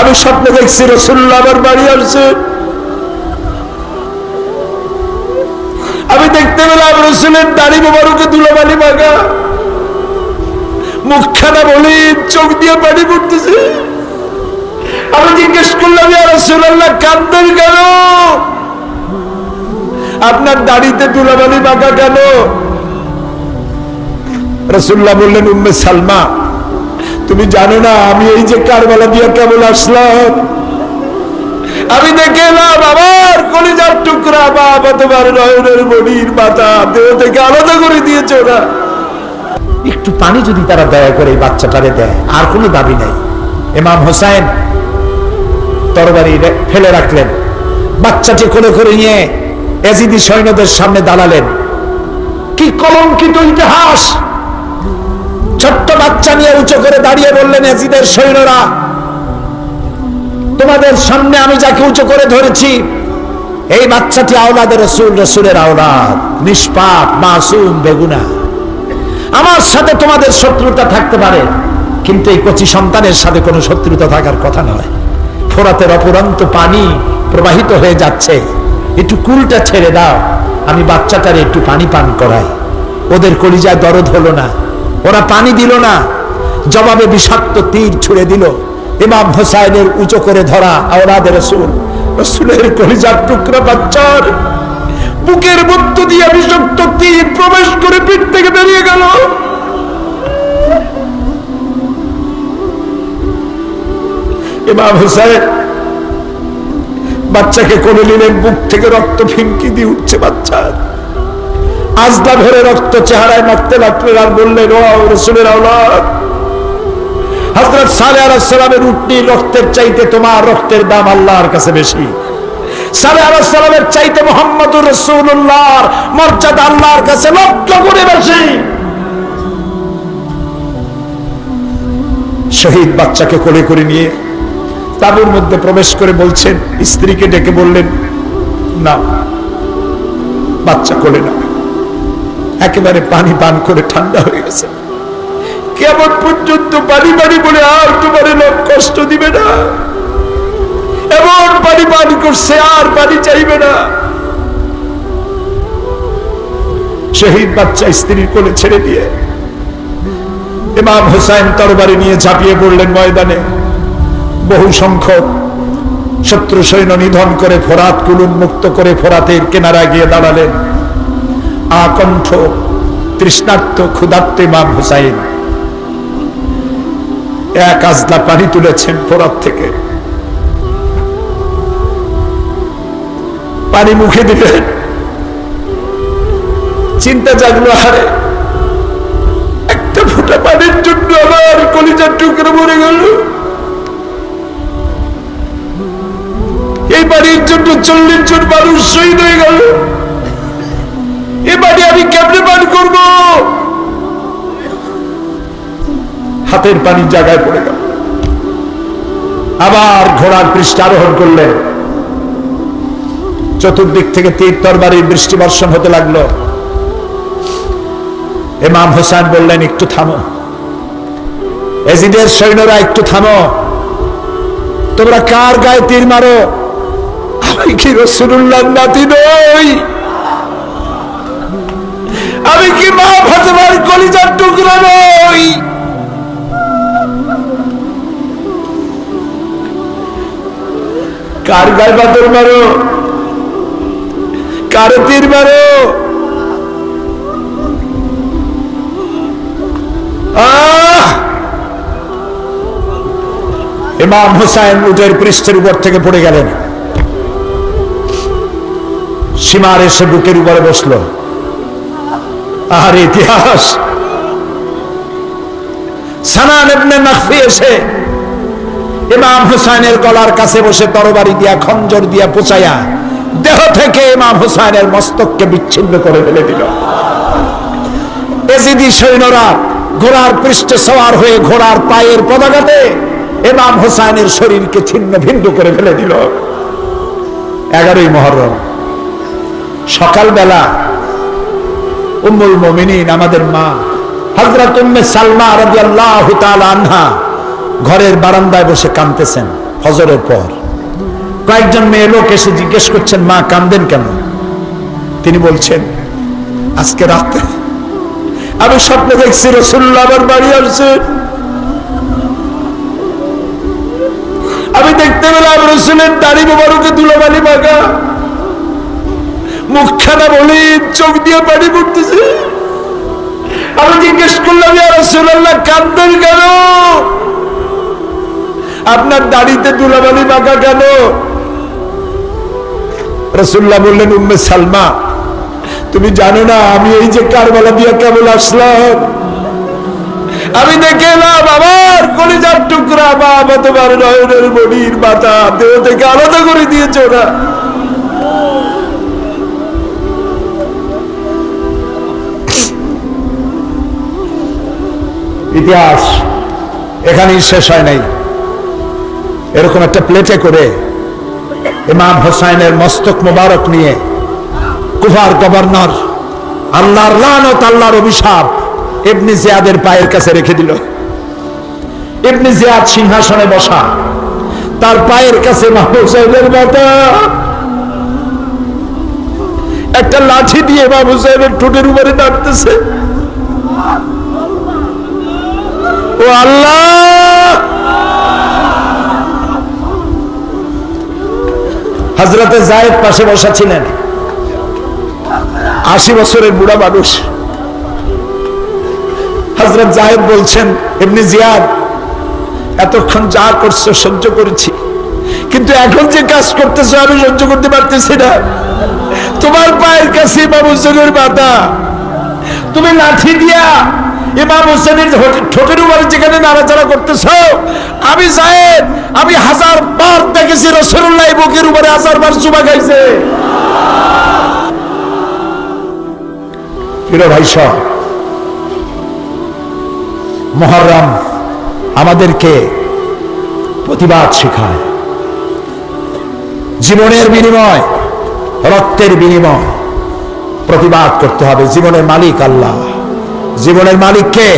আমি স্বপ্নে দেখছি রাসূলুল্লাহ আমার বাড়ি আসছে। আমি দেখতে পেলাম রাসূলের দাড়ি মোবারকে ধুলোবালি মাখা, মুখখানা বলি, চোখ দিয়ে পানি পড়তেছে। আমি জিজ্ঞেস করলাম, ইয়া রাসূলুল্লাহ কাঁদতেন কেন? আপনার দাড়িতে ধুলোবালি মাখা কেন? রাসূলুল্লাহ বললেন, উম্মে সালমা তুমি জানো না আমি এই যে কারবালা দিয়ে কেবল আসলাম, আমি দেখে এলাম আমার কলিজার টুকরা বাবা তোমার নয়নের মনির মাথা দেহ থেকে আলাদা করে দিয়েছে ওরা। একটু পানি যদি তারা দয়া করে এই বাচ্চাটারে দেয়, আর কোনো দাবি নাই। ইমাম হোসেন তরবারি ফেলে রাখলেন, বাচ্চাটি কোলে করে নিয়ে এজিদি সৈন্যদের সামনে দাঁড়ালেন। কি কলঙ্কিত ইতিহাস! ছোট্ট বাচ্চা নিয়ে উঁচু করে দাঁড়িয়ে বললেন, এজিদের সৈন্যরা তোমাদের সামনে আমি যাকে উঁচু করে ধরেছি এই বাচ্চাটি আওলাদে রাসূল, রাসূলের আওলাদ, নিষ্পাপ, মাসুম, বেগুনা। আমার সাথে তোমাদের শত্রুতা থাকতে পারে, কিন্তু এই কচি সন্তানের সাথে কোনো শত্রুতা থাকার কথা নয়। ফোরাতের অপুরন্ত পানি প্রবাহিত হয়ে যাচ্ছে, একটু কুলটা ছেড়ে দাও, আমি বাচ্চাটারে একটু পানি পান করাই। ওদের কলিজায় দরদ হলো না, ওরা পানি দিল না, জবাবে বিষাক্ত তীর ছুড়ে দিল। ইমাম হোসাইনের উঁচু করে ধরা আওলাদে রাসূল, রাসূলের কলিজার টুকরা বাচ্চার বুকের মধ্য দিয়ে বিষাক্ত তীর প্রবেশ করে পিঠ থেকে বেরিয়ে গেল। ইমাম হোসেন বাচ্চাকে কোলে নিলেন, বুক থেকে রক্ত ফিনকি দিয়ে উঠছে বাচ্চার, আজদা ভরে রক্ত চেহারায় মারতে লাগলেন আর বললেন, ও রাসূলের আওলাদ, হযরত সালেহ আলাইহিস সালামের উটনি রক্তের চাইতে তোমার রক্তের দাম আল্লাহর কাছে বেশি। সালেহ আলাইহিস সালামের চাইতে মুহাম্মদুর রাসূলুল্লাহর মর্যাদা আল্লাহর কাছে লক্ষ গুণে বেশি। শহীদ বাচ্চাকে কোলে করে নিয়ে তাঁবুর মধ্যে প্রবেশ করে বলছেন, স্ত্রীকে ডেকে বললেন, না বাচ্চা কোলে না, একেবারে পানি পান করে ঠান্ডা হয়ে গেছে, কেমন পর্যন্ত পানি পানি বলে আর তোমার লোক কষ্ট দিবে না, এমন পানি পান করছে আর পানি চাইবে না। শহীদ বাচ্চা স্ত্রীর কোলে ছেড়ে দিয়ে ইমাম হোসেন তরবারি নিয়ে ঝাঁপিয়ে পড়লেন ময়দানে। বহু সংখ্যক শত্রু সৈন্য নিধন করে ফোরাত কুল উন্মুক্ত করে ফোরাতের কিনারায় গিয়ে দাঁড়ালেন। আকণ্ঠ তৃষ্ণার্ত ক্ষুধার্ত ইমাম হুসাইন এক আজলা পানি তুলেছেন ফোরাত থেকে, পানি মুখে দিলেন। চিন্তা জাগলো, আরে একটা ফোঁটা পানির জন্য আমার কলিজার টুকরো মরে গেল, এই পানির জন্য 40 জন মানুষ শহীদ হয়ে গেল, এই পানি আমি কেমনে পান করব? হাতের পানি জায়গায় পড়ে গেল। আবার ঘোড়ার পৃষ্ঠে আরোহণ করলেন। চতুর্দিক থেকে তীর তরবারির বৃষ্টি বর্ষণ হতে লাগলো। ইমাম হোসেন বললেন, একটু থামো, এজিদের সৈন্যরা একটু থামো, তোমরা কার গায়ে তীর মারো? আমি কি রাসূলুল্লাহর নাতি নই? আমি কি মা ফাতেমার কলিজার টুকরা নই? কার গায়ে পাথর মারো, কার তীর মারো? ইমাম হুসাইন উটের পৃষ্ঠের উপর থেকে পড়ে গেলেন। সীমার এসে বুকের উপরে বসলো। আর ইতিহাস, সানান ইবনে নাখফি এসে ইমাম হুসাইনের গলার কাছে বসে তরবারি দিয়া খঞ্জর দিয়া পোঁচাইয়া দেহ থেকে ইমাম হুসাইনের মস্তককে বিচ্ছিন্ন করে ফেলে দিল। এজিদি সৈন্যরা ঘোড়ার পৃষ্ঠে সওয়ার হয়ে ঘোড়ার পায়ের পদাঘাতে ইমাম হুসাইনের শরীরকে ছিন্ন ভিন্ন করে ফেলে দিল। 11ই মুহররম সকালবেলা উম্মুল মুমিনিন আমাদের মা হযরত উম্মে সালমা রাদিয়াল্লাহু তাআলা আনহা ঘরের বারান্দায় বসে কাঁদতেছেন। ফজরের পর কয়েকজন মেয়ে লোক এসে জিজ্ঞেস করছেন, মা কাঁদেন কেন? তিনি বলছেন, আজকে রাতে আমি স্বপ্নে দেখছি রাসূলুল্লাহ আমার বাড়ি আসছে। আমি দেখতে পেলাম রাসূলের দাড়ি মোবারকে ধুলোবালি মাখা, মুখখানা বলি, চোখ দিয়ে পানি পড়তেছে। আমি জিজ্ঞেস করলাম, ইয়া রাসূলুল্লাহ কাঁদেন কেন? আপনার দাড়িতে ধুলোবালি মাখা কেন? রাসূলুল্লাহ বললেন, উম্মে সালমা তুমি জানো না আমি এই যে কারবালা দিয়া কেবল আসলাম, আমি দেখে এলাম আমার কলিজার টুকরা বাবা তোমার নয়নের মনির মাথা দেহ থেকে আলাদা করে দিয়েছে ওরা। ইতিহাস এখানেই শেষ হয় নাই। এরকম একটা প্লেটে করে ইমাম হোসাইনের মস্তক মোবারক নিয়ে কুফার গভর্নর আল্লাহর লানত, আল্লাহর অভিশাপ ইবনে জিয়াদের পায়ের কাছে রেখে দিল। ইবনে জিয়াদ সিংহাসনে বসা, তার পায়ের কাছে ইমাম হোসাইনের মাথা। একটা লাঠি দিয়ে ইমাম হোসাইনের ঠোঁটের উপরে নাড়তেছে। ও আল্লাহ! হযরতে যায়েদ পাশে বসা ছিলেন, 80 বছরের বুড়া মানুষ। হযরত যায়েদ বলছেন, ইবনে জিয়াদ এতক্ষণ যা করছো সহ্য করেছি, কিন্তু এখন যে কাজ করতেছো আমি সহ্য করতে পারতেছি না। তোমার পায়ের কাছে ইমাম হোসেনের মাথা, তুমি লাঠি দিয়া ইমাম হোসেনের ঠোঁটের উপরে যেখানে নাড়াচাড়া করতেছো, আমি যায়েদ আমি 1000 বার দেখেছি রাসূলুল্লাহ বুকের উপরে 1000 বার চুমা খাইছে। প্রিয় ভাই সব, মুহররম আমাদেরকে প্রতিবাদ শেখায়। জীবনের বিনিময়, রক্তের বিনিময় প্রতিবাদ করতে হবে। জীবনের মালিক আল্লাহ। জীবনের মালিক কে?